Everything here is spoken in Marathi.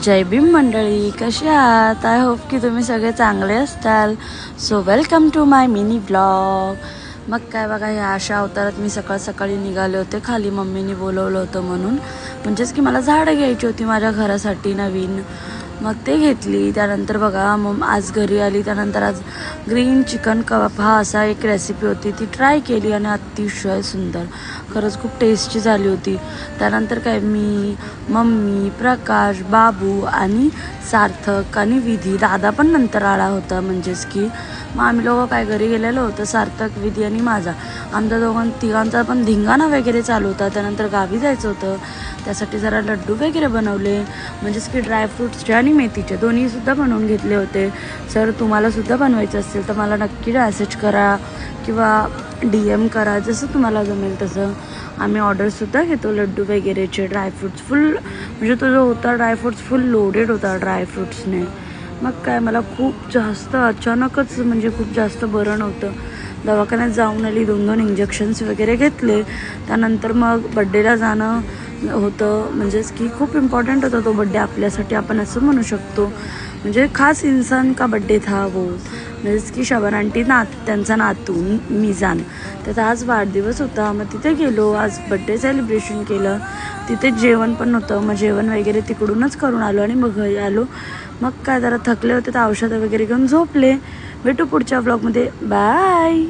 जय भीम मंडळी, कसे आहात? आय होप की तुम्ही सगळे चांगले असताल. So welcome to my mini blog. मग काय बघा, ह्या अशा अवतारात मी सकाळी निघाले होते खाली. मम्मीने बोलवलं होतं म्हणून, म्हणजेच की मला झाडं घ्यायची होती माझ्या घरासाठी नवीन. मग ते घेतली. त्यानंतर बघा मग आज घरी आली. त्यानंतर आज ग्रीन चिकन कबाब हा असा एक रेसिपी होती, ती ट्राय केली आणि अतिशय सुंदर, खरंच खूप टेस्टी झाली होती. त्यानंतर काय मी, मम्मी, प्रकाश, बाबू आणि सार्थक आणि विधी, दादा पण नंतर आला होता. म्हणजेच की मग आम्ही लोक काय घरी गेलेलो होतो, सार्थक, विधी आणि माझा. आमच्या तिघांचा पण धिंगाणा वगैरे चालू होता. त्यानंतर गावी जायचं होतं, त्यासाठी जरा लड्डू वगैरे बनवले. म्हणजेच की ड्रायफ्रूट्सचे आणि मेथीचे दोन्हीसुद्धा बनवून घेतले होते. सर तुम्हालासुद्धा बनवायचं असेल तर मला नक्की मेसेज करा किंवा DM करा, जसं तुम्हाला जमेल तसं. आम्ही ऑर्डरसुद्धा घेतो लड्डू वगैरेचे. ड्रायफ्रूट्स फुल, म्हणजे तो जो होता ड्रायफ्रूट्स फुल लोडेड होता ड्रायफ्रूट्सने. मग काय मला खूप जास्त अचानकच, म्हणजे खूप जास्त बरं नव्हतं. दवाखान्यात जाऊन आली, 2 इंजेक्शन्स वगैरे घेतले. त्यानंतर मग बड्डेला जाणं होतं. म्हणजेच की खूप इम्पॉर्टंट होता तो बड्डे आपल्यासाठी, आपण असं म्हणू शकतो. म्हणजे खास इंसान का बड्डे था वो. म्हणजेच की शबान आंटी त्यांचा नातू मिजान, त्याचा आज वाढदिवस होता. मग तिथे गेलो, आज बड्डे सेलिब्रेशन केलं. तिथे जेवण पण होतं. मग जेवण वगैरे तिकडूनच करून आलो आणि मग घरी आलो. मग काय जरा थकले होते तर औषधं वगैरे घेऊन झोपले. भेटू पुढच्या व्लॉगमध्ये. बाय.